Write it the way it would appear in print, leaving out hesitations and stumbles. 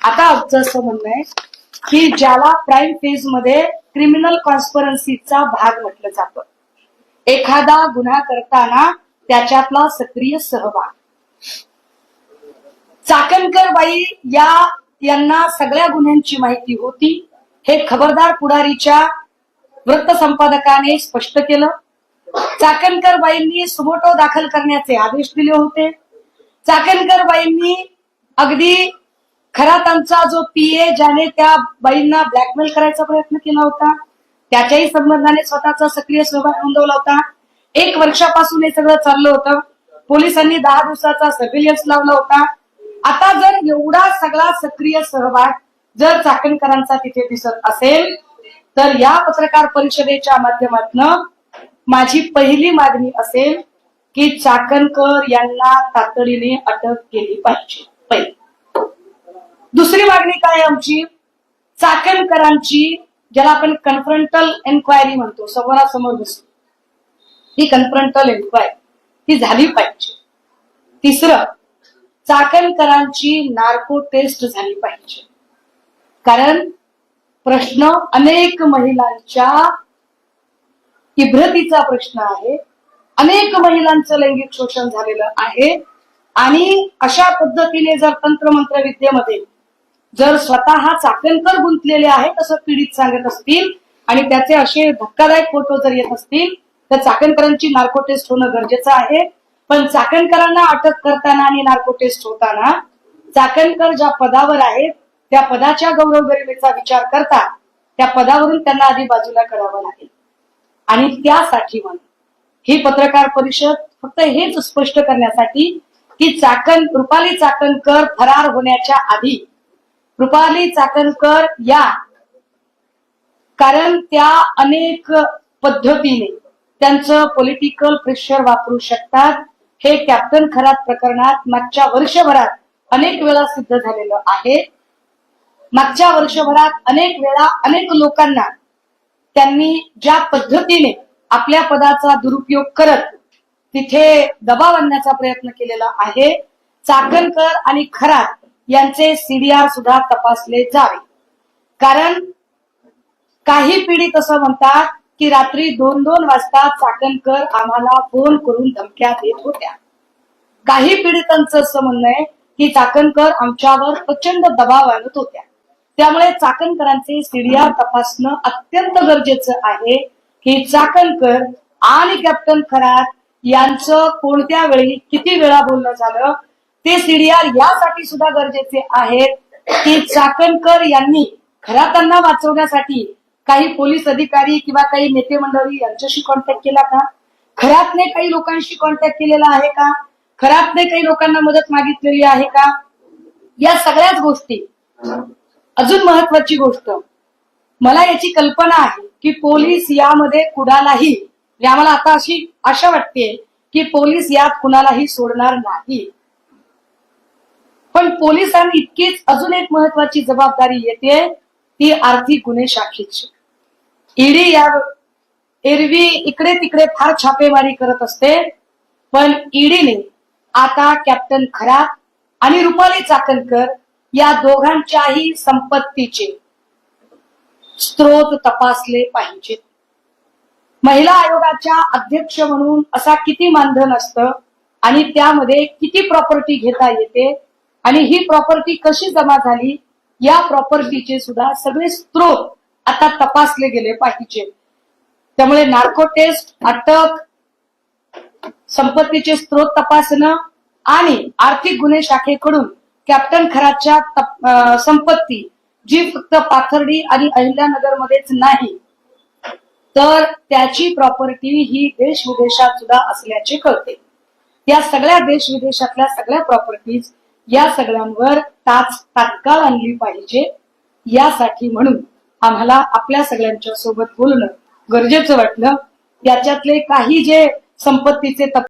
आता आमचं असं म्हणणं आहे की ज्याला प्राईम फेज मध्ये क्रिमिनल कॉन्स्पिरन्सीचा भाग म्हटलं जातं, एखादा गुन्हा करताना त्याच्यातला सक्रिय सहभाग. चाकणकर बाई यांना सगळ्या गुन्ह्यांची माहिती होती, हे खबरदार पुढारीच्या वृत्तसंपादकाने स्पष्ट केलं. चाकणकर बाईंनी सुमोटो दाखल करण्याचे आदेश दिले होते. चाकणकर बाईंनी अगदी खरातांचा जो पीए ज्याने त्या बाईंना ब्लॅकमेल करायचा प्रयत्न केला होता, त्याच्याही संबंधाने स्वतःचा सक्रिय सहभाग नोंदवला होता. 1 वर्षापासून हे सगळं चाललं होतं. पोलिसांनी 10 दिवसाचा सर्व्हिलन्स लावला होता. आता जर एवढा सगळा सक्रिय सहभाग जर चाकणकरांचा तिथे दिसत असेल, तर या पत्रकार परिषदेच्या माध्यमातून माझी पहिली मागणी असेल की चाकणकर यांना तातडीने अटक केली पाहिजे. पहिली. दुसरी मागणी काय आमची, चाकणकरांची ज्याला आपण कन्फ्रंटल एन्क्वायरी म्हणतो, समोरासमोर बसतो, ही कन्फ्रंटल एन्क्वायरी ही झाली पाहिजे. तिसरं, चाकणकरांची नार्को टेस्ट झाली पाहिजे. कारण प्रश्न अनेक महिलांच्या इब्रतीचा प्रश्न आहे. अनेक महिलांचं लैंगिक शोषण झालेलं आहे आणि अशा पद्धतीने जर तंत्रमंत्र विद्येमध्ये जर स्वतः चाकणकर गुंतलेले आहेत असं पीडित सांगत असतील आणि त्याचे असे धक्कादायक फोटो जर येत असतील, तर चाकणकरांची नार्को टेस्ट होणं गरजेचं आहे. पण चाकणकरांना अटक करताना आणि नार्को टेस्ट होताना चाकणकर ज्या पदावर आहेत त्या पदाच्या गौरव गरिमेचा विचार करता त्या पदावरून त्यांना आधी बाजूला करावं लागेल. आणि त्यासाठी म्हणून ही पत्रकार परिषद फक्त हेच स्पष्ट करण्यासाठी की रुपाली चाकणकर फरार होण्याच्या आधी रुपाली चाकणकर कारण त्या अनेक पद्धतीने त्यांचं पॉलिटिकल प्रेशर वापरू शकतात. हे कॅप्टन खरात प्रकरणात मागच्या वर्षभरात अनेक वेळा सिद्ध झालेलं आहे. मागच्या वर्षभरात अनेक वेळा अनेक लोकांना त्यांनी ज्या पद्धतीने आपल्या पदाचा दुरुपयोग करत तिथे दबाव आणण्याचा प्रयत्न केलेला आहे, चाकणकर आणि खरात यांचे सीडीआर सुद्धा तपासले जावे. कारण काही पीडित असं म्हणतात की रात्री 2-2 वाजता चाकणकर आम्हाला फोन करून धमक्या देत होत्या. काही पीडितांचं असं म्हणणं आहे की चाकणकर आमच्यावर प्रचंड दबाव आणत होत्या. त्यामुळे चाकणकरांचे सीडीआर तपासणं अत्यंत गरजेचं आहे की चाकणकर आणि कॅप्टन खरात यांचं कोणत्या वेळी किती वेळा बोलणं झालं. ते सीडीआर यासाठी सुद्धा गरजेचे आहेत की चाकणकर यांनी खरातांना वाचवण्यासाठी काही पोलीस अधिकारी किंवा काही नेते मंडळी यांच्याशी कॉन्टॅक्ट केला का, खरातने काही लोकांशी कॉन्टॅक्ट केलेला आहे का, खरातने काही लोकांना मदत मागितलेली आहे का. या सगळ्याच गोष्टी. अजून महत्वाची गोष्ट, मला याची कल्पना आहे की पोलीस यामध्ये कुणालाही, आम्हाला आता अशी आशा वाटते की पोलीस यात कुणालाही सोडणार नाही. पण पोलिसांनी इतकीच अजून एक महत्वाची जबाबदारी येते, ती आर्थिक गुन्हे शाखेची. ईडी एरवी इकडे तिकडे फार छापेमारी करत असते, पण ईडीने आता कॅप्टन खरात आणि रुपाली चाकणकर या दोघांच्याही संपत्तीचे स्त्रोत तपासले पाहिजेत. महिला आयोगाच्या अध्यक्ष म्हणून असा किती मानधन असतं आणि त्यामध्ये किती प्रॉपर्टी घेता येते आणि ही प्रॉपर्टी कशी जमा झाली, या प्रॉपर्टीचे सुद्धा सगळे स्त्रोत आता तपासले गेले पाहिजे. त्यामुळे नार्को टेस्ट, अटक, संपत्तीचे स्त्रोत तपासणं आणि आर्थिक गुन्हे शाखेकडून कॅप्टन खरातच्या संपत्ती जी फक्त पाथर्डी आणि अहिल्यानगर मध्येच नाही तर त्याची प्रॉपर्टी ही देश विदेशात सुद्धा असल्याचे कळते. या सगळ्या देश विदेशातल्या सगळ्या प्रॉपर्टीज या सगळ्यांवर तात्काळ आणली पाहिजे. यासाठी म्हणून आम्हाला आपल्या सगळ्यांच्या सोबत बोलणं गरजेचं वाटलं. याच्यातले काही जे संपत्तीचे